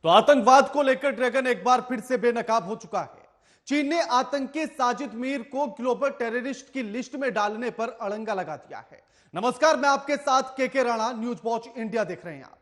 तो आतंकवाद को लेकर ड्रैगन एक बार फिर से बेनकाब हो चुका है। चीन ने आतंकी साजिद मीर को ग्लोबल टेररिस्ट की लिस्ट में डालने पर अड़ंगा लगा दिया है। नमस्कार, मैं आपके साथ के राणा, न्यूज वॉच इंडिया देख रहे हैं आप।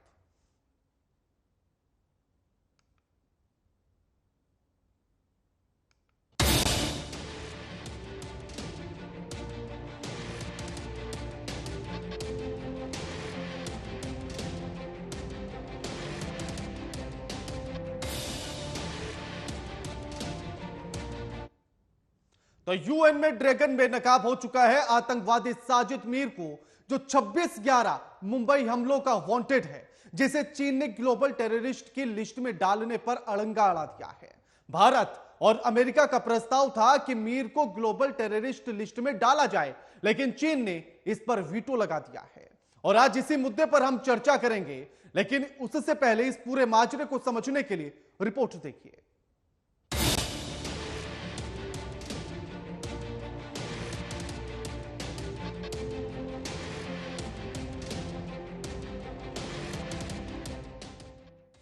तो यूएन में ड्रैगन बेनकाब हो चुका है। आतंकवादी साजिद मीर को, जो 26/11 मुंबई हमलों का वांटेड है, जिसे चीन ने ग्लोबल टेररिस्ट की लिस्ट में डालने पर अड़ंगा अड़ा दिया है। भारत और अमेरिका का प्रस्ताव था कि मीर को ग्लोबल टेररिस्ट लिस्ट में डाला जाए, लेकिन चीन ने इस पर वीटो लगा दिया है। और आज इसी मुद्दे पर हम चर्चा करेंगे, लेकिन उससे पहले इस पूरे माजरे को समझने के लिए रिपोर्ट देखिए।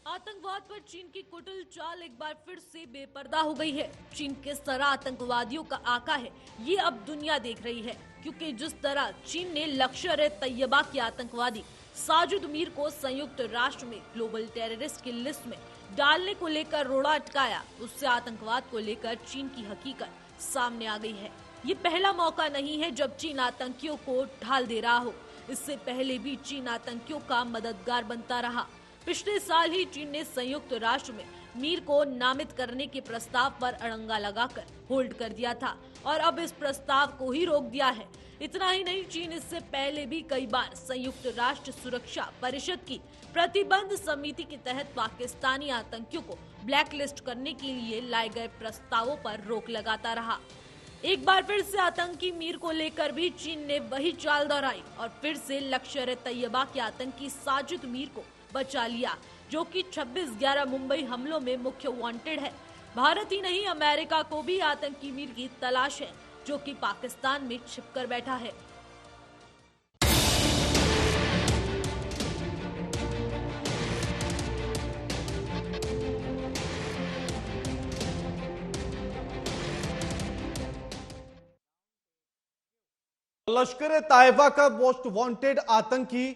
आतंकवाद पर चीन की कुटिल चाल एक बार फिर से बेपर्दा हो गई है। चीन किस तरह आतंकवादियों का आका है, ये अब दुनिया देख रही है, क्योंकि जिस तरह चीन ने लश्कर-ए-तैयबा के आतंकवादी साजिद मीर को संयुक्त राष्ट्र में ग्लोबल टेररिस्ट की लिस्ट में डालने को लेकर रोड़ा अटकाया, उससे आतंकवाद को लेकर चीन की हकीकत सामने आ गई है। ये पहला मौका नहीं है जब चीन आतंकियों को ढाल दे रहा हो। इससे पहले भी चीन आतंकियों का मददगार बनता रहा। पिछले साल ही चीन ने संयुक्त राष्ट्र में मीर को नामित करने के प्रस्ताव पर अड़ंगा लगाकर होल्ड कर दिया था और अब इस प्रस्ताव को ही रोक दिया है। इतना ही नहीं, चीन इससे पहले भी कई बार संयुक्त राष्ट्र सुरक्षा परिषद की प्रतिबंध समिति के तहत पाकिस्तानी आतंकियों को ब्लैकलिस्ट करने के लिए लाए गए प्रस्तावों पर रोक लगाता रहा। एक बार फिर से आतंकी मीर को लेकर भी चीन ने वही चाल दोहराई और फिर से लश्कर-ए-तैयबा के आतंकी साजिद मीर को बचा लिया, जो कि 26/11 मुंबई हमलों में मुख्य वांटेड है। भारत ही नहीं, अमेरिका को भी आतंकी मीर की तलाश है, जो कि पाकिस्तान में छिपकर बैठा है। लश्कर-ए-तैयबा का मोस्ट वांटेड आतंकी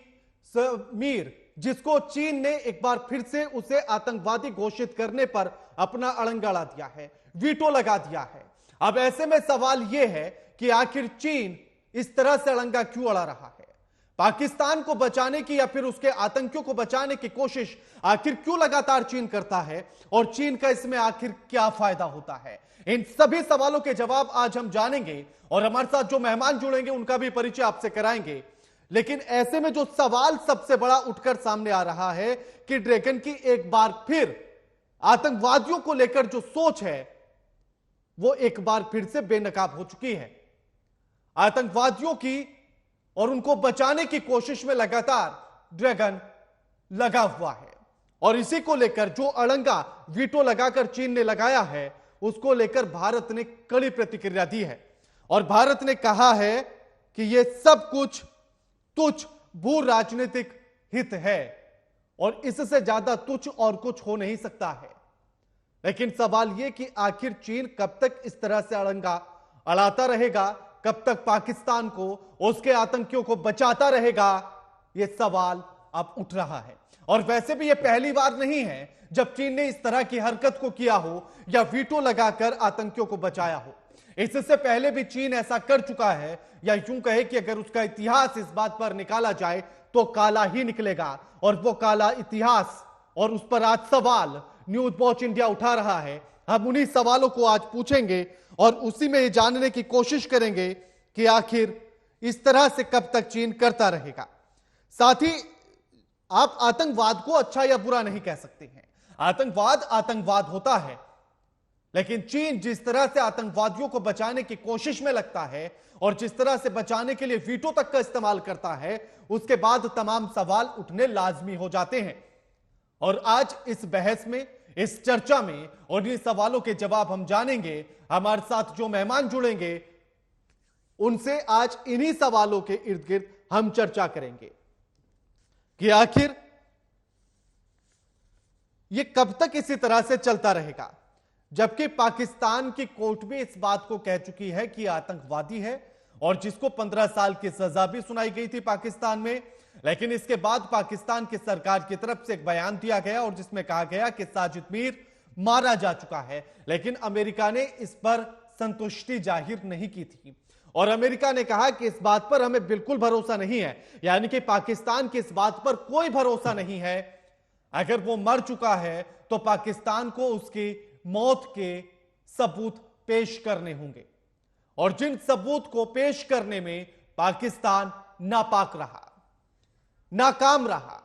मीर, जिसको चीन ने एक बार फिर से उसे आतंकवादी घोषित करने पर अपना अड़ंगा अड़ा दिया है, वीटो लगा दिया है। अब ऐसे में सवाल यह है कि आखिर चीन इस तरह से अड़ंगा क्यों अड़ा रहा है? पाकिस्तान को बचाने की या फिर उसके आतंकियों को बचाने की कोशिश आखिर क्यों लगातार चीन करता है, और चीन का इसमें आखिर क्या फायदा होता है? इन सभी सवालों के जवाब आज हम जानेंगे और हमारे साथ जो मेहमान जुड़ेंगे उनका भी परिचय आपसे कराएंगे। लेकिन ऐसे में जो सवाल सबसे बड़ा उठकर सामने आ रहा है कि ड्रैगन की एक बार फिर आतंकवादियों को लेकर जो सोच है वो एक बार फिर से बेनकाब हो चुकी है। आतंकवादियों की और उनको बचाने की कोशिश में लगातार ड्रैगन लगा हुआ है, और इसी को लेकर जो अड़ंगा वीटो लगाकर चीन ने लगाया है, उसको लेकर भारत ने कड़ी प्रतिक्रिया दी है। और भारत ने कहा है कि यह सब कुछ तुच्छ भू राजनीतिक हित है और इससे ज्यादा तुच्छ और कुछ हो नहीं सकता है। लेकिन सवाल यह कि आखिर चीन कब तक इस तरह से अड़ंगा अड़ाता रहेगा, कब तक पाकिस्तान को, उसके आतंकियों को बचाता रहेगा, यह सवाल अब उठ रहा है। और वैसे भी यह पहली बार नहीं है जब चीन ने इस तरह की हरकत को किया हो या वीटो लगाकर आतंकियों को बचाया हो। इससे पहले भी चीन ऐसा कर चुका है, या यूं कहे कि अगर उसका इतिहास इस बात पर निकाला जाए तो काला ही निकलेगा। और वो काला इतिहास और उस पर आज सवाल न्यूज वॉच इंडिया उठा रहा है। हम उन्हीं सवालों को आज पूछेंगे और उसी में ये जानने की कोशिश करेंगे कि आखिर इस तरह से कब तक चीन करता रहेगा। साथ ही आप आतंकवाद को अच्छा या बुरा नहीं कह सकते हैं। आतंकवाद आतंकवाद होता है, लेकिन चीन जिस तरह से आतंकवादियों को बचाने की कोशिश में लगता है और जिस तरह से बचाने के लिए वीटो तक का इस्तेमाल करता है, उसके बाद तमाम सवाल उठने लाजमी हो जाते हैं। और आज इस बहस में, इस चर्चा में और इन सवालों के जवाब हम जानेंगे। हमारे साथ जो मेहमान जुड़ेंगे उनसे आज इन्हीं सवालों के इर्द गिर्द हम चर्चा करेंगे कि आखिर ये कब तक इसी तरह से चलता रहेगा? जबकि पाकिस्तान की कोर्ट भी इस बात को कह चुकी है कि आतंकवादी है और जिसको 15 साल की सजा भी सुनाई गई थी पाकिस्तान में। लेकिन इसके बाद पाकिस्तान की सरकार की तरफ से एक बयान दिया गया और जिसमें कहा गया कि साजिद मीर मारा जा चुका है, लेकिन अमेरिका ने इस पर संतुष्टि जाहिर नहीं की थी और अमेरिका ने कहा कि इस बात पर हमें बिल्कुल भरोसा नहीं है, यानी कि पाकिस्तान की इस बात पर कोई भरोसा नहीं है। अगर वो मर चुका है तो पाकिस्तान को उसकी मौत के सबूत पेश करने होंगे और जिन सबूत को पेश करने में पाकिस्तान नापाक रहा, नाकाम रहा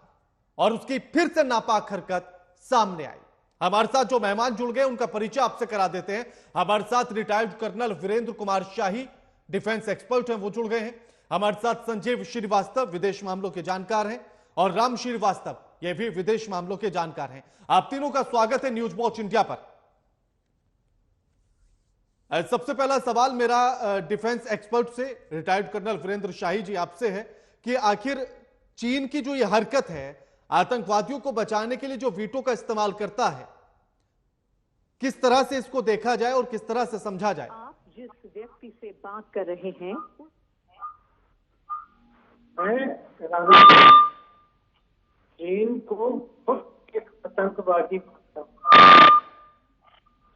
और उसकी फिर से नापाक हरकत सामने आई। हमारे साथ जो मेहमान जुड़ गए उनका परिचय आपसे करा देते हैं। हमारे साथ retired colonel Virendra Kumar Shahi, defence expert हैं, वो जुड़ गए हैं। हमारे साथ संजीव श्रीवास्तव, विदेश मामलों के जानकार हैं, और राम श्रीवास्तव, ये भी विदेश मामलों के जानकार हैं। आप तीनों का स्वागत है न्यूज वॉच इंडिया पर। सबसे पहला सवाल मेरा डिफेंस एक्सपर्ट से, रिटायर्ड कर्नल वीरेंद्र शाही जी, आपसे है कि आखिर चीन की जो ये हरकत है, आतंकवादियों को बचाने के लिए जो वीटो का इस्तेमाल करता है, किस तरह से इसको देखा जाए और किस तरह से समझा जाए? आप जिस व्यक्ति से बात कर रहे हैं चीन को एक आतंकवादी मानता हूं।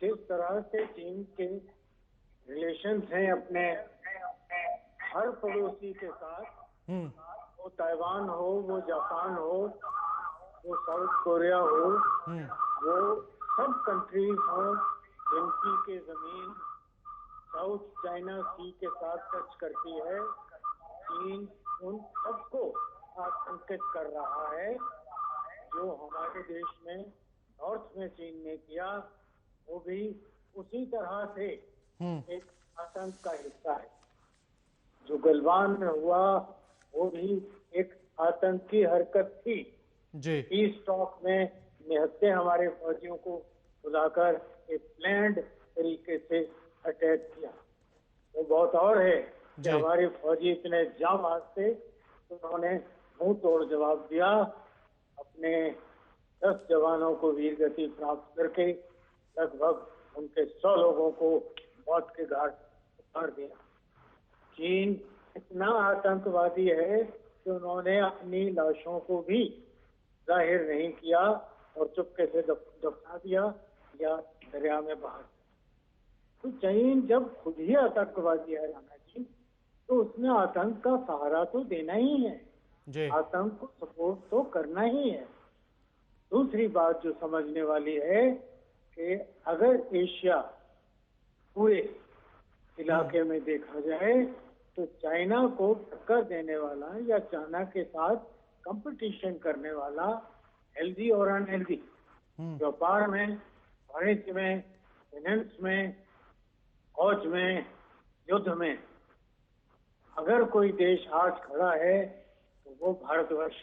जिस तरह से चीन के रिलेशंस हैं अपने हर पड़ोसी के साथ, वो ताइवान हो, वो जापान हो, वो साउथ कोरिया हो, वो सब कंट्रीज हो जिनकी के जमीन साउथ चाइना सी के साथ टच करती है, चीन उन सबको आतंकित कर रहा है। जो हमारे देश में नॉर्थ में चीन ने किया, वो भी उसी तरह से एक आतंक का हिस्सा है। जो गलवान में हुआ वो भी एक आतंकी हरकत थी जी। पीस टॉक में निहत्ते हमारे फौजियों को बुलाकर एक प्लान्ड तरीके से अटैक किया। वो बहुत और है कि हमारे फौजी इतने जाबाज थे, उन्होंने मुंह तोड़ जवाब दिया, अपने 10 जवानों को वीरगति प्राप्त करके लगभग उनके 100 लोगों को मौत के घाट उतार दिया। चीन इतना आतंकवादी है कि उन्होंने अपनी लाशों को भी जाहिर नहीं किया और चुपके से दफना दिया या दरिया में बहा दिया। तो चीन जब खुद ही आतंकवादी है राणा जी, तो उसने आतंक का सहारा तो देना ही है, आतंक को सपोर्ट तो करना ही है। दूसरी बात जो समझने वाली है कि अगर एशिया पूरे इलाके में देखा जाए तो चाइना को टक्कर देने वाला या चाइना के साथ कंपटीशन करने वाला हेल्दी और अनहेल्दी व्यापार में, वाणिज्य में, फाइनेंस में, फौज में, युद्ध में अगर कोई देश आज खड़ा है तो वो भारतवर्ष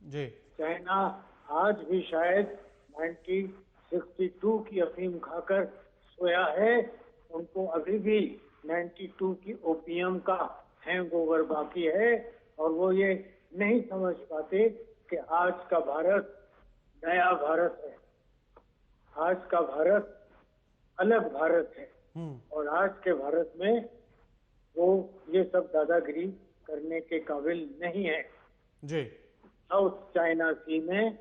है। चाइना आज भी शायद 1962 की अफीम खाकर सोया है, उनको अभी भी 92 की ओपियम का हैंगओवर बाकी है और वो ये नहीं समझ पाते कि आज का भारत नया भारत है, आज का भारत अलग भारत है और आज के भारत में वो ये सब दादागिरी करने के काबिल नहीं है। जी। साउथ चाइना सी में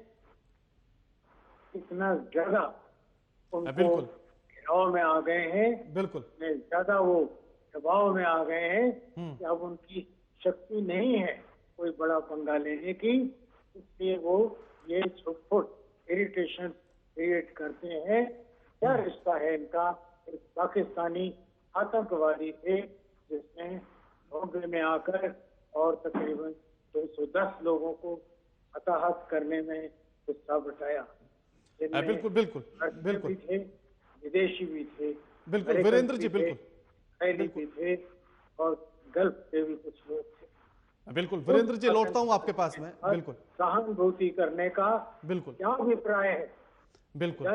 इतना ज्यादा उनको दबाव में आ गए हैं, बिल्कुल ज्यादा वो दबाव में आ गए हैं कि अब उनकी शक्ति नहीं है कोई बड़ा पंगा लेने की, इसलिए वो ये छुटपुट इरिटेशन क्रिएट करते हैं। क्या रिश्ता है इनका? एक पाकिस्तानी आतंकवादी थे जिसने बॉम्बे में आकर और तकरीबन 210 लोगों को हताहत करने में हिस्सा बटाया। बिल्कुल बिल्कुल बिल्कुल भी थे, विदेशी भी थे, बिल्कुल वीरेंद्र जी, बिल्कुल भी थे और गल्फ से भी कुछ लोग थे। बिल्कुल वीरेंद्र जी, लौटता हूं आपके पास में। बिल्कुल सहानुभूति करने का बिल्कुल क्या अभिप्राय है? बिल्कुल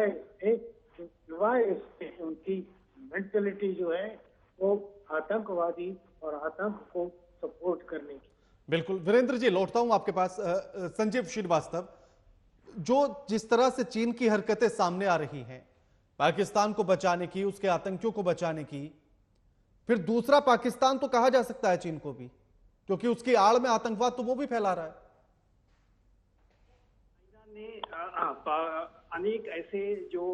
उनकी मेंटलिटी जो है वो आतंकवादी और आतंक को सपोर्ट करने की। बिल्कुल वीरेंद्र जी, लौटता हूं आपके पास। संजीव श्रीवास्तव, जो जिस तरह से चीन की हरकतें सामने आ रही हैं पाकिस्तान को बचाने की, उसके आतंकियों को बचाने की, फिर दूसरा पाकिस्तान तो कहा जा सकता है चीन को भी, क्योंकि उसकी आड़ में आतंकवाद तो वो भी फैला रहा है। अनेक ऐसे जो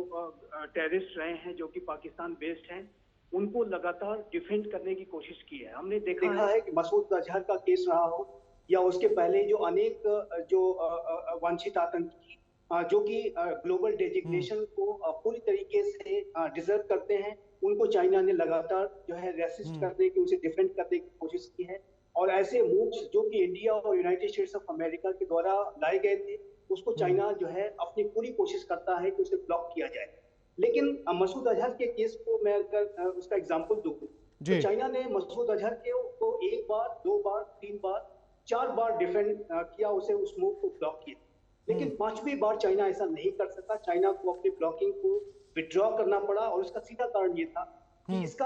टेररिस्ट रहे हैं जो कि पाकिस्तान बेस्ड हैं, उनको लगातार डिफेंड करने की कोशिश की है। हमने देखा है कि मसूद अजहर का केस रहा हो या उसके पहले जो अनेक जो वांछित आतंकी जो कि ग्लोबल डेजिग्नेशन को पूरी तरीके से डिजर्व करते हैं, उनको चाइना ने लगातार जो है रेसिस्ट करने की, उसे डिफेंड करने की कोशिश की है। और ऐसे मूव्स जो कि इंडिया और यूनाइटेड स्टेट्स ऑफ अमेरिका के द्वारा लाए गए थे, उसको चाइना जो है अपनी पूरी कोशिश करता है कि उसे ब्लॉक किया जाए। लेकिन मसूद अजहर के केस को मैं अगर उसका एग्जांपल दूं तो चाइना ने मसूद अजहर को 1 बार, 2 बार, 3 बार, 4 बार डिफेंड किया, उसे उस मूव को ब्लॉक किया। लेकिन 5वीं बार चाइना ऐसा नहीं कर सका। चाइना को अपनी ब्लॉकिंग को विड्रॉ करना पड़ा और उसका सीधा कारण ये था कि इस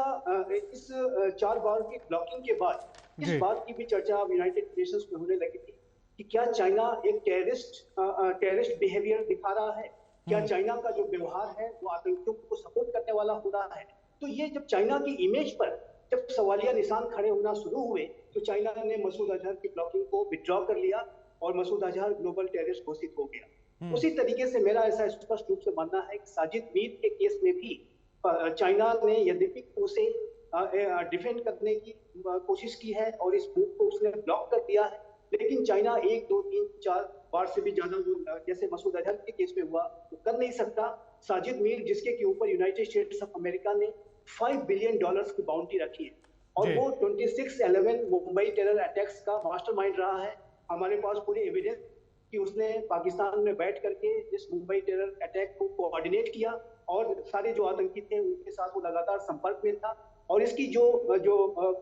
4 बार की ब्लॉकिंग के बाद इस बात की भी चर्चा यूनाइटेड नेशंस में होने लगी थी कि क्या चाइना एक टेररिस्ट बिहेवियर दिखा रहा है, क्या चाइना का जो व्यवहार है वो आतंकियों को सपोर्ट करने वाला हो रहा है। तो ये जब चाइना की इमेज पर जब सवालिया निशान खड़े होना शुरू हुए तो चाइना ने मसूद अजहर की ब्लॉकिंग को विड्रॉ कर लिया और मसूद अजहर ग्लोबल टेररिस्ट घोषित हो गया। उसी तरीके से मेरा ऐसा स्पष्ट रूप से मानना है कि साजिद मीर के केस में भी चाइना ने यद्यपि उसे डिफेंड करने की कोशिश की है और इस मूव को उसने ब्लॉक कर दिया है, लेकिन चाइना 1, 2, 3, 4 बार से भी ज्यादा वो जैसे मसूद अजहर के केस में हुआ वो कर नहीं सकता। साजिद मीर जिसके के ऊपर यूनाइटेड स्टेट्स ऑफ अमेरिका ने $5 बिलियन की बाउंड्री रखी है और वो 26/11 मुंबई टेरर अटैक्स का मास्टरमाइंड रहा है। हमारे पास पूरी एविडेंस कि उसने पाकिस्तान में बैठ करके इस मुंबई टेरर अटैक को कोऑर्डिनेट किया और सारे जो आतंकी थे उनके साथ वो लगातार संपर्क में था। और इसकी जो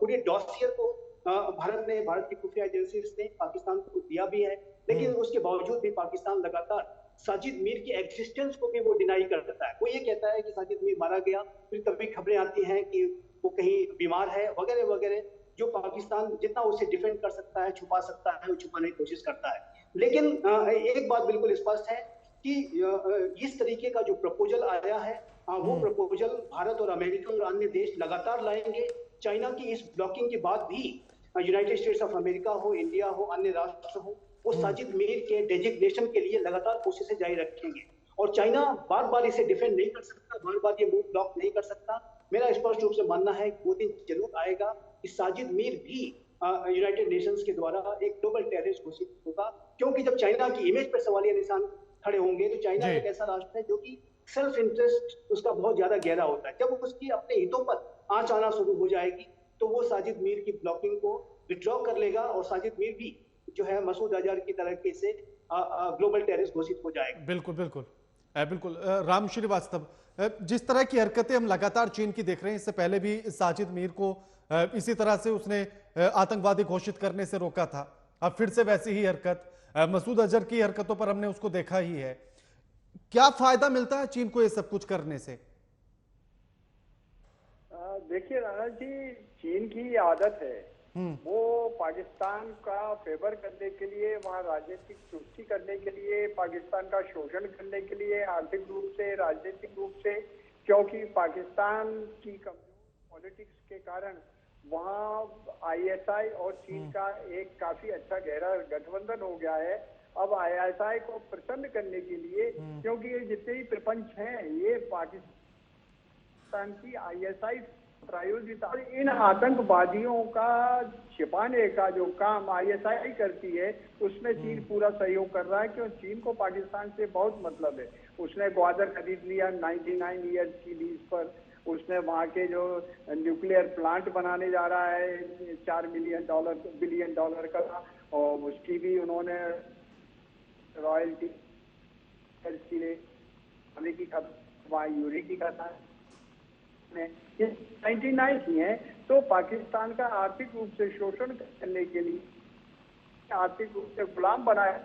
पूरे डॉसियर को भारत की खुफिया एजेंसीज ने पाकिस्तान को दिया भी है, लेकिन उसके बावजूद भी पाकिस्तान लगातार साजिद मीर की एग्जिस्टेंस को भी वो डिनाई करता है। वो ये कहता है कि साजिद मीर मारा गया, फिर कभी खबरें आती हैं कि वो कहीं बीमार है वगैरह वगैरह, जो पाकिस्तान जितना उसे डिफेंड कर सकता है, छुपा सकता है, वो छुपाने की कोशिश करता है। लेकिन एक बात बिल्कुल स्पष्ट है कि इस तरीके का जो प्रपोजल आया है वो प्रपोजल भारत और अमेरिका और अन्य देश लगातार लाएंगे। चाइना की इस ब्लॉकिंग के बाद भी यूनाइटेड स्टेट्स ऑफ अमेरिका हो, इंडिया हो, अन्य राष्ट्र हो, वो साजिद मीर के डेजिग्नेशन के लिए लगातार कोशिशें जारी रखेंगे। और चाइना बार बार इसे डिफेंड नहीं कर सकता, बार बार ये मूव ब्लॉक नहीं कर सकता। मेरा स्पष्ट रूप से मानना है कि वो दिन जरूर आएगा कि साजिद मीर भी यूनाइटेड नेशंस के द्वारा एक ग्लोबल टेररिस्ट घोषित होगा, क्योंकि जब चाइना की इमेज पर सवालिया निशान खड़े होंगे तो चाइना एक ऐसा राष्ट्र है जो कि सेल्फ इंटरेस्ट उसका बहुत ज्यादा गहरा होता है। जब उसकी अपने हितों पर आंच आना शुरू हो जाएगी तो वो साजिद मीर की ब्लॉकिंग को विड्रॉ कर लेगा और साजिद मीर भी जो है मसूद अजहर की तरह से ग्लोबल टेररिस्ट घोषित हो जाएगा। बिल्कुल बिल्कुल बिल्कुल। राम श्रीवास्तव, जिस तरह की हरकतें हम लगातार चीन की देख रहे हैं, इससे पहले भी साजिद मीर को इसी तरह से उसने आतंकवादी घोषित करने से रोका था, अब फिर से वैसी ही हरकत, मसूद अजहर की हरकतों पर हमने उसको देखा ही है। क्या फायदा मिलता है चीन को ये सब कुछ करने से? देखिए राणा जी, चीन की आदत है वो पाकिस्तान का फेवर करने के लिए, वहाँ राजनीतिक चुस्ती करने के लिए, पाकिस्तान का शोषण करने के लिए, आर्थिक रूप से, राजनीतिक रूप से, क्योंकि पाकिस्तान की कमजोर पॉलिटिक्स के कारण वहाँ आईएसआई और चीन का एक काफी अच्छा गहरा गठबंधन हो गया है। अब आईएसआई को प्रसन्न करने के लिए, क्योंकि ये जितने भी प्रपंच हैं ये पाकिस्तान की आईएसआई प्रायोजित, इन आतंकवादियों का छिपाने का जो काम आईएसआई करती है उसमें चीन पूरा सहयोग कर रहा है, क्योंकि चीन को पाकिस्तान से बहुत मतलब है। उसने ग्वादर खरीद लिया 99 ईयर्स की लीज पर, उसने वहाँ के जो न्यूक्लियर प्लांट बनाने जा रहा है $4 बिलियन का, और उसकी भी उन्होंने रॉयल्टी की खपत यूरी की खपत 99 ही है। तो पाकिस्तान का आर्थिक रूप से शोषण करने के लिए, आर्थिक रूप से गुलाम बनाया,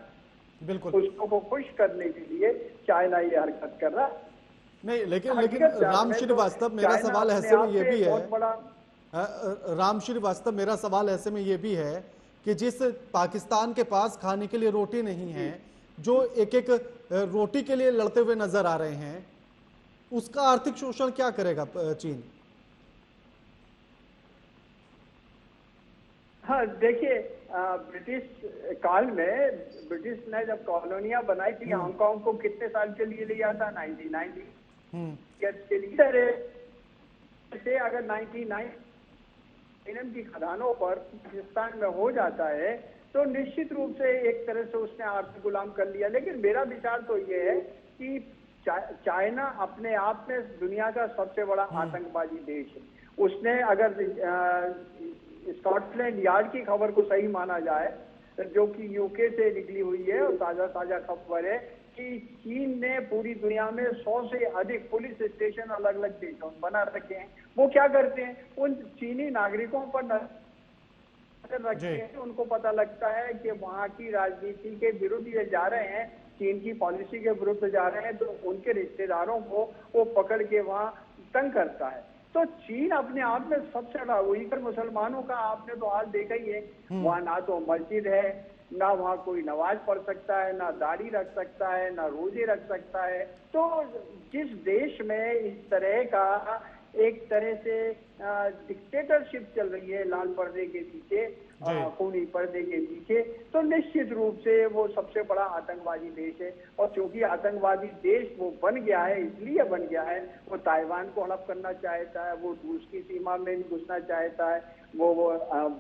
बिल्कुल उसको खुश करने के लिए चाइना ये हरकत कर रहा नहीं। लेकिन राम श्रीवास्तव, मेरा सवाल ऐसे में ये भी है, राम श्रीवास्तव, मेरा सवाल ऐसे में ये भी है कि जिस पाकिस्तान के पास खाने के लिए रोटी नहीं है, जो एक एक रोटी के लिए लड़ते हुए नजर आ रहे हैं, उसका आर्थिक शोषण क्या करेगा चीन? हाँ देखिए, ब्रिटिश काल में ब्रिटिश ने जब कॉलोनियां बनाई थी हांगकांग को कितने साल के लिए लिया था? 1990 के लिए से अगर 99 की खदानों पर पाकिस्तान में हो जाता है तो निश्चित रूप से एक तरह से उसने आर्थिक गुलाम कर लिया। लेकिन मेरा विचार तो ये है कि चाइना अपने आप में दुनिया का सबसे बड़ा आतंकवादी देश है। उसने अगर स्कॉटलैंड यार्ड की खबर को सही माना जाए, जो कि यूके से निकली हुई है और ताजा खबर है कि चीन ने पूरी दुनिया में 100 से अधिक पुलिस स्टेशन अलग अलग देशों में बना रखे हैं। वो क्या करते हैं, उन चीनी नागरिकों पर नजर रखते हैं। उनको पता लगता है कि वहाँ की राजनीति के विरुद्ध ये जा रहे हैं, चीन की पॉलिसी के विरुद्ध जा रहे हैं, तो उनके रिश्तेदारों को वो पकड़ के वहाँ तंग करता है। तो चीन अपने आप में सबसे बड़ा, वही पर मुसलमानों का आपने तो हाल देखा ही है। वहाँ ना तो मस्जिद है, ना वहाँ कोई नमाज पढ़ सकता है, ना दाढ़ी रख सकता है, ना रोजे रख सकता है। तो जिस देश में इस तरह का एक तरह से डिक्टेटरशिप चल रही है लाल पर्दे के पीछे, खूनी पर्दे के पीछे, तो निश्चित रूप से वो सबसे बड़ा आतंकवादी देश है। और क्योंकि आतंकवादी देश वो बन गया है, इसलिए बन गया है, वो ताइवान को हड़प करना चाहता है, वो रूस की सीमा में भी घुसना चाहता है, वो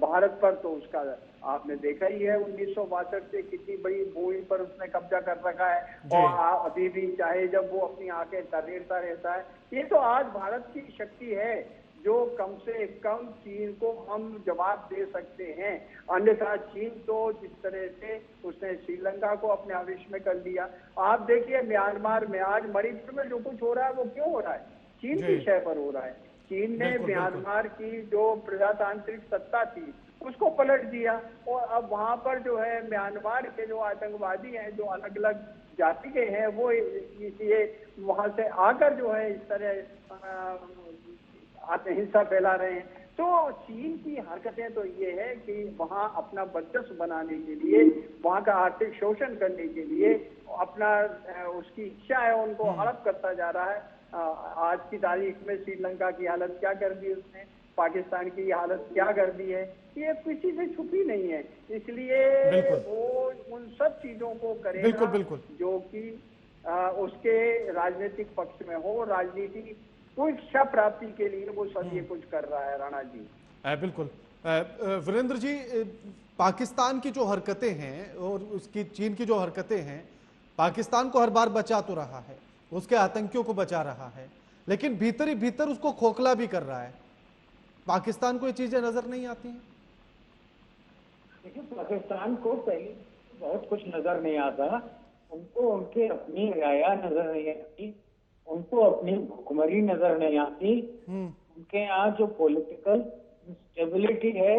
भारत पर तो उसका आपने देखा ही है 1962 से कितनी बड़ी भूमि पर उसने कब्जा कर रखा है और अभी भी चाहे जब वो अपनी आंखें तरेरता रहता है। ये तो आज भारत की शक्ति है जो कम से कम चीन को हम जवाब दे सकते हैं। अन्यथा चीन तो जिस तरह से उसने श्रीलंका को अपने आवेश में कर लिया, आप देखिए म्यांमार में आज मणिपुर में जो कुछ हो रहा है वो क्यों हो रहा है? चीन की शय पर हो रहा है। चीन ने म्यांमार की जो प्रजातांत्रिक सत्ता थी उसको पलट दिया और अब वहां पर जो है म्यांमार के जो आतंकवादी हैं, जो अलग अलग जाति के हैं, वो ये वहां से आकर जो है इस तरह हिंसा फैला रहे हैं। तो चीन की हरकतें तो ये है कि वहां अपना वर्चस्व बनाने के लिए, वहां का आर्थिक शोषण करने के लिए अपना उसकी इच्छा है, उनको हड़प करता जा रहा है। आज की तारीख में श्रीलंका की हालत क्या कर दी उसने, पाकिस्तान की हालत क्या कर दी है, ये किसी से छुपी नहीं है। इसलिए वो उन सब चीजों को करेगा जो कि उसके राजनीतिक पक्ष में हो। राजनीति कोई इच्छा प्राप्ति के लिए वो सब ये कुछ कर रहा है। राणा जी बिल्कुल। वीरेंद्र जी, पाकिस्तान की जो हरकतें हैं और उसकी चीन की जो हरकतें हैं, पाकिस्तान को हर बार बचा तो रहा है, उसके आतंकियों को बचा रहा है, लेकिन भीतर ही भीतर उसको खोखला भी कर रहा है। पाकिस्तान को ये चीजें नजर नहीं आती हैं? देखिए, पाकिस्तान को पहले बहुत कुछ नजर नहीं आता, उनको उनकी अपनी राया नजर नहीं आती, उनको अपनी भुखमरी नजर नहीं आती, उनके यहाँ जो पॉलिटिकल स्टेबिलिटी है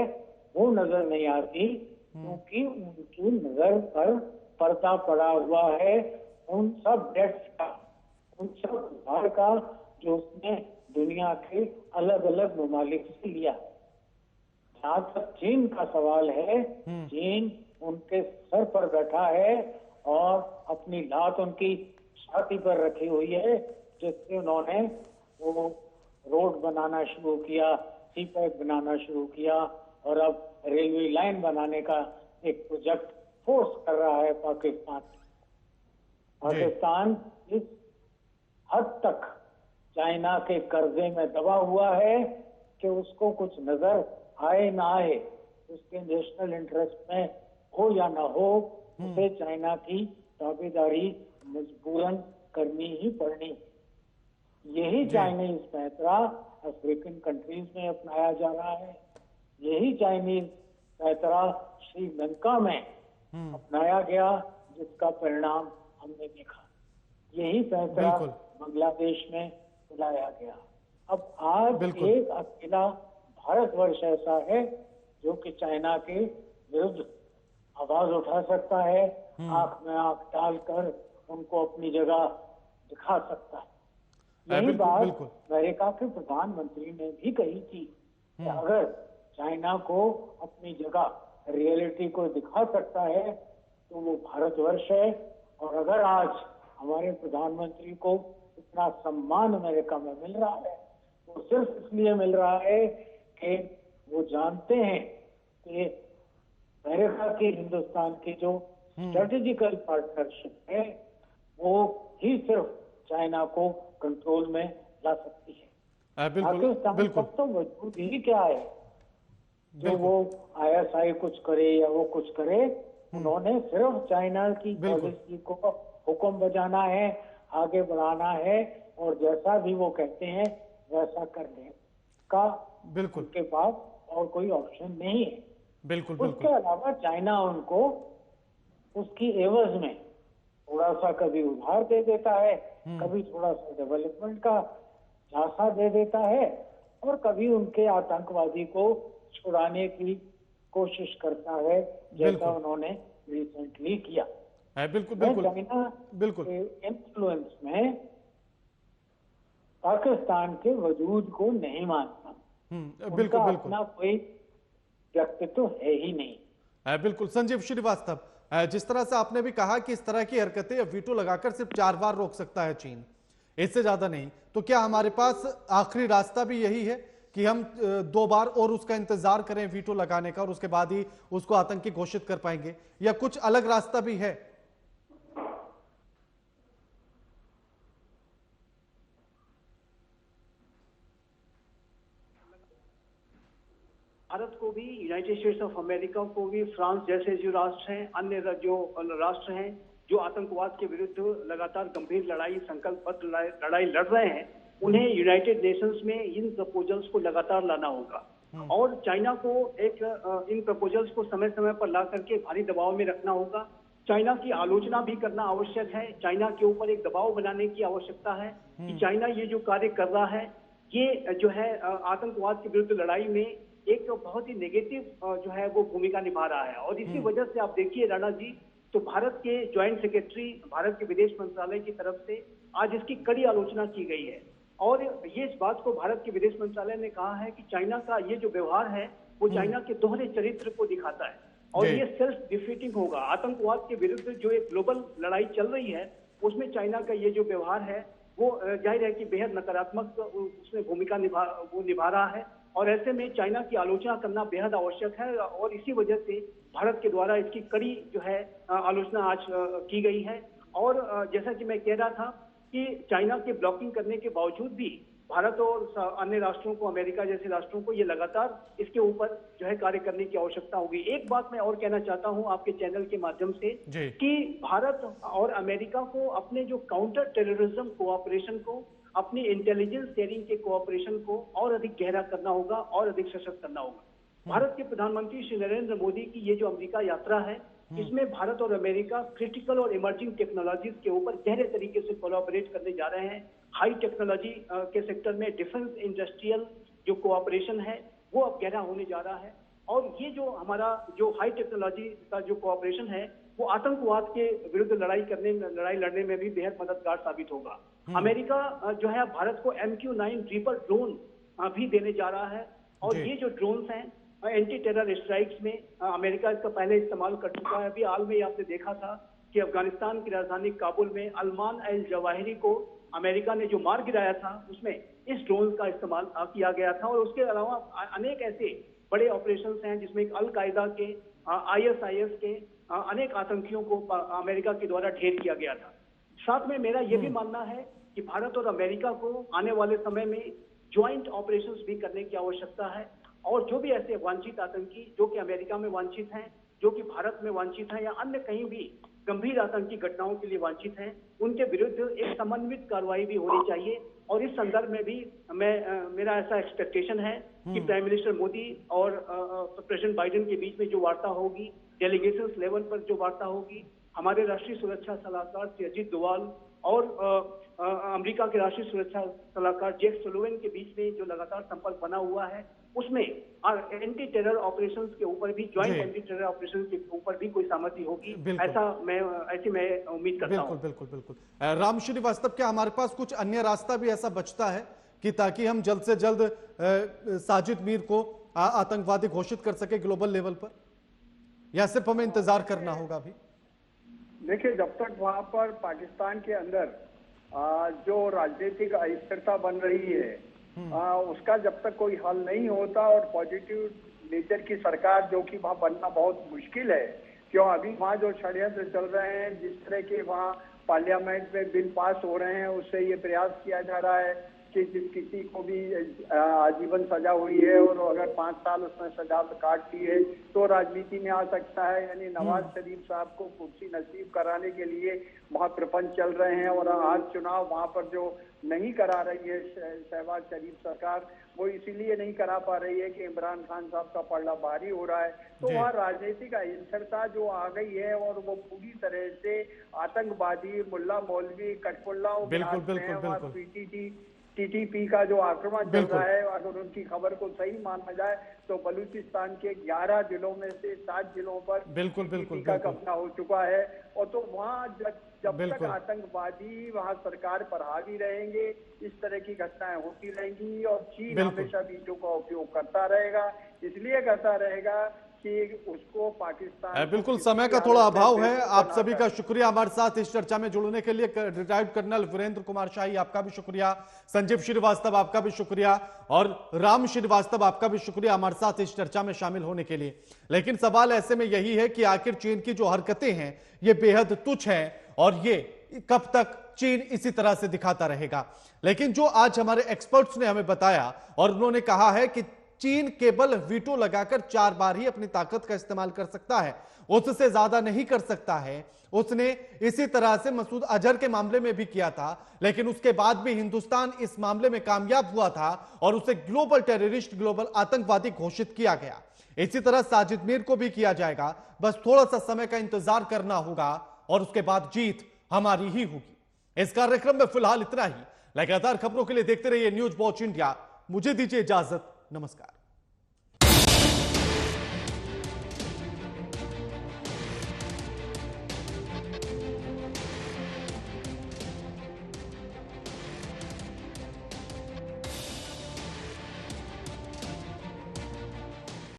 वो नजर नहीं आती, क्योंकि उनकी नजर पर पर्दा पड़ा हुआ है उन सब डेट्स का, उन सब उधार का जो उसने दुनिया के अलग अलग ममालिक से लिया। जहाँ तक चीन का सवाल है, चीन उनके सर पर बैठा है और अपनी लात उनकी छाती पर रखी हुई है, जिससे उन्होंने वो रोड बनाना शुरू किया, सी पैक बनाना शुरू किया और अब रेलवे लाइन बनाने का एक प्रोजेक्ट फोर्स कर रहा है पाकिस्तान। पाकिस्तान इस हद तक चाइना के कर्जे में दबा हुआ है कि उसको कुछ नजर आए ना आए, उसके नेशनल इंटरेस्ट में हो या ना हो, उसे चाइना की ताबेदारी मजबूरन करनी ही पड़नी। यही चाइनीज पैतरा अफ्रीकन कंट्रीज में अपनाया जा रहा है, यही चाइनीज पैतरा श्रीलंका में अपनाया गया, जिसका परिणाम हमने देखा। यही पैतरा बांग्लादेश में लाया गया। अब आज एक अकेला भारतवर्ष ऐसा है जो कि चाइना के विरुद्ध आवाज उठा सकता है, आंख में आंख डालकर उनको अपनी जगह दिखा सकता है। यही बात अमेरिका के प्रधानमंत्री ने भी कही थी कि अगर चाइना को अपनी जगह रियलिटी को दिखा सकता है तो वो भारतवर्ष है, और अगर आज हमारे प्रधानमंत्री को इतना सम्मान अमेरिका में मिल रहा है तो सिर्फ इसलिए मिल रहा है कि वो जानते हैं कि अमेरिका की हिंदुस्तान की जो स्ट्रेटेजिकल पार्टनरशिप है वो ही सिर्फ चाइना को कंट्रोल में ला सकती है। बिल्कुल पाकिस्तान बिल्कुल तब तो मजबूत ही क्या है जो वो ISI कुछ करे या वो कुछ करे, उन्होंने सिर्फ चाइना की पॉलिसी को हुक्म बजाना है, आगे बढ़ाना है और जैसा भी वो कहते हैं वैसा करने का बिल्कुल उनके पास और कोई ऑप्शन नहीं है। बिल्कुल उसके बिल्कुल अलावा चाइना उनको उसकी एवज में थोड़ा सा कभी उधार दे देता है, कभी थोड़ा सा डेवलपमेंट का झांसा दे देता है और कभी उनके आतंकवादी को छुड़ाने की कोशिश करता है, जैसा उन्होंने रिसेंटली किया। बिल्कुल मैं बिल्कुल चाइना बिल्कुल के इन्फ्लुएंस में पाकिस्तान के वजूद को नहीं मानता। बिल्कुल उनका बिल्कुल अपना कोई व्यक्तित्व है ही नहीं। बिल्कुल संजीव श्रीवास्तव, जिस तरह से आपने भी कहा कि इस तरह की हरकतें वीटो लगाकर सिर्फ 4 बार रोक सकता है चीन, इससे ज्यादा नहीं, तो क्या हमारे पास आखिरी रास्ता भी यही है कि हम 2 बार और उसका इंतजार करें वीटो लगाने का और उसके बाद ही उसको आतंकी घोषित कर पाएंगे, या कुछ अलग रास्ता भी है? भारत को भी, यूनाइटेड स्टेट्स ऑफ अमेरिका को भी, फ्रांस जैसे जो राष्ट्र हैं, अन्य जो राष्ट्र हैं जो आतंकवाद के विरुद्ध लगातार गंभीर लड़ाई, संकल्पबद्ध लड़ाई लड़ रहे हैं, उन्हें यूनाइटेड नेशंस में इन प्रपोजल्स को लगातार लाना होगा और चाइना को इन प्रपोजल्स को समय समय पर ला करके भारी दबाव में रखना होगा। चाइना की आलोचना भी करना आवश्यक है, चाइना के ऊपर एक दबाव बनाने की आवश्यकता है कि चाइना ये जो कार्य कर रहा है ये जो है आतंकवाद के विरुद्ध लड़ाई में एक बहुत ही नेगेटिव जो है वो भूमिका निभा रहा है। और इसी वजह से आप देखिए राणा जी, तो भारत के ज्वाइंट सेक्रेटरी, भारत के विदेश मंत्रालय की तरफ से आज इसकी कड़ी आलोचना की गई है और ये इस बात को भारत के विदेश मंत्रालय ने कहा है कि चाइना का ये जो व्यवहार है वो चाइना के दोहरे चरित्र को दिखाता है और ये सेल्फ डिफीटिंग होगा। आतंकवाद के विरुद्ध जो एक ग्लोबल लड़ाई चल रही है उसमें चाइना का ये जो व्यवहार है वो जाहिर है कि बेहद नकारात्मक उसमें भूमिका निभा रहा है और ऐसे में चाइना की आलोचना करना बेहद आवश्यक है और इसी वजह से भारत के द्वारा इसकी कड़ी जो है आलोचना आज की गई है। और जैसा कि मैं कह रहा था कि चाइना के ब्लॉकिंग करने के बावजूद भी भारत और अन्य राष्ट्रों को, अमेरिका जैसे राष्ट्रों को ये लगातार इसके ऊपर जो है कार्य करने की आवश्यकता होगी। एक बात मैं और कहना चाहता हूं आपके चैनल के माध्यम से कि भारत और अमेरिका को अपने जो काउंटर टेररिज्म कोऑपरेशन को, अपनी इंटेलिजेंस शेयरिंग के कोऑपरेशन को और अधिक गहरा करना होगा और अधिक सशक्त करना होगा। भारत के प्रधानमंत्री श्री नरेंद्र मोदी की ये जो अमेरिका यात्रा है, इसमें भारत और अमेरिका क्रिटिकल और इमर्जिंग टेक्नोलॉजीज के ऊपर गहरे तरीके से कोलैबोरेट करने जा रहे हैं। हाई टेक्नोलॉजी के सेक्टर में डिफेंस इंडस्ट्रियल जो कोऑपरेशन है वो अब गहरा होने जा रहा है और ये जो हमारा जो हाई टेक्नोलॉजी का जो कोऑपरेशन है वो आतंकवाद के विरुद्ध लड़ाई लड़ने में भी बेहद मददगार साबित होगा। अमेरिका जो है भारत को MQ-9 रीपर ड्रोन भी देने जा रहा है और ये जो ड्रोन्स हैं एंटी टेरर स्ट्राइक्स में अमेरिका इसका पहले इस्तेमाल कर चुका है। अभी हाल में आपने देखा था कि अफगानिस्तान की राजधानी काबुल में अल्मान अल जवाहिरी को अमेरिका ने जो मार गिराया था उसमें इस ड्रोन का इस्तेमाल किया गया था और उसके अलावा अनेक ऐसे बड़े ऑपरेशंस हैं जिसमें अल कायदा के, ISIS के अनेक आतंकियों को अमेरिका के द्वारा ढेर किया गया था। साथ में मेरा यह भी मानना है कि भारत और अमेरिका को आने वाले समय में ज्वाइंट ऑपरेशंस भी करने की आवश्यकता है और जो भी ऐसे वांछित आतंकी जो कि अमेरिका में वांछित हैं, जो कि भारत में वांछित हैं या अन्य कहीं भी गंभीर आतंकी घटनाओं के लिए वांछित हैं, उनके विरुद्ध एक समन्वित कार्रवाई भी होनी चाहिए। और इस संदर्भ में भी मेरा ऐसा एक्सपेक्टेशन है कि प्राइम मिनिस्टर मोदी और प्रेसिडेंट बाइडेन के बीच में जो वार्ता होगी, डेलीगेशंस लेवल पर जो वार्ता होगी, हमारे राष्ट्रीय सुरक्षा सलाहकार श्री अजीत डोवाल और अमेरिका के राष्ट्रीय सुरक्षा सलाहकार जैक सुलिवान के बीच में जो लगातार संपर्क बना हुआ है, उसमें एंटी टेरर ऑपरेशंस के ऊपर भी, ज्वाइंट एंटी टेरर ऑपरेशंस के ऊपर भी कोई सहमति होगी, ऐसी मैं उम्मीद करता हूं। बिल्कुल बिल्कुल। राम श्रीवास्तव, क्या हमारे पास कुछ अन्य रास्ता भी ऐसा बचता है कि ताकि हम जल्द से जल्द साजिद मीर को आतंकवादी घोषित कर सके ग्लोबल लेवल पर, या सिर्फ हमें इंतजार करना होगा? अभी देखिए, जब तक वहां पर पाकिस्तान के अंदर जो राजनीतिक अस्थिरता बन रही है, उसका जब तक कोई हल नहीं होता और पॉजिटिव नेचर की सरकार जो कि वहां बनना बहुत मुश्किल है, क्यों अभी वहां जो षड्यंत्र चल रहे हैं, जिस तरह के वहां पार्लियामेंट में बिल पास हो रहे हैं, उससे ये प्रयास किया जा रहा है कि जिस किसी को भी आजीवन सजा हुई है और अगर 5 साल उसने सजा काट ली है तो राजनीति में आ सकता है। यानी नवाज शरीफ साहब को कुर्सी नसीब कराने के लिए वहां प्रपंच चल रहे हैं और आज चुनाव वहां पर जो नहीं करा रही है शहबाज शरीफ सरकार, वो इसीलिए नहीं करा पा रही है कि इमरान खान साहब का पलड़ा भारी हो रहा है। तो वहाँ राजनीतिक अस्थिरता जो आ गई है और वो पूरी तरह से आतंकवादी मुल्ला मौलवी कटपुल्लाओं के हाथ में है। वहाँ टीटीपी का जो आक्रमण चल रहा है, अगर उनकी खबर को सही माना जाए तो बलूचिस्तान के 11 जिलों में से 7 जिलों पर टीटीपी का कब्जा हो चुका है। और तो वहाँ जब तक आतंकवादी वहाँ सरकार पर हावी रहेंगे, इस तरह की घटनाएं होती रहेंगी और चीन हमेशा वीटो का उपयोग करता रहेगा। इसलिए करता रहेगा कि उसको पाकिस्तान बिल्कुल समय का थोड़ा अभाव है। आप सभी का शुक्रिया हमारे साथ इस चर्चा में जुड़ने के लिए। रिटायर्ड कर्नल वीरेंद्र कुमार शाही, आपका भी शुक्रिया। संजीव श्रीवास्तव, आपका भी शुक्रिया। और राम श्रीवास्तव, आपका भी शुक्रिया हमारे साथ इस चर्चा में शामिल होने के लिए। लेकिन सवाल ऐसे में यही है कि आखिर चीन की जो हरकतें हैं ये बेहद तुच्छ हैं और ये कब तक चीन इसी तरह से दिखाता रहेगा। लेकिन जो आज हमारे एक्सपर्ट्स ने हमें बताया और उन्होंने कहा है कि चीन केवल वीटो लगाकर 4 बार ही अपनी ताकत का इस्तेमाल कर सकता है, उससे ज्यादा नहीं कर सकता है। उसने इसी तरह से मसूद अजहर के मामले में भी किया था, लेकिन उसके बाद भी हिंदुस्तान इस मामले में कामयाब हुआ था और उसे ग्लोबल टेररिस्ट, ग्लोबल आतंकवादी घोषित किया गया। इसी तरह साजिद मीर को भी किया जाएगा। बस थोड़ा सा समय का इंतजार करना होगा और उसके बाद जीत हमारी ही होगी। इस कार्यक्रम में फिलहाल इतना ही। लगातार खबरों के लिए देखते रहिए न्यूज वॉच इंडिया। मुझे दीजिए इजाजत, नमस्कार।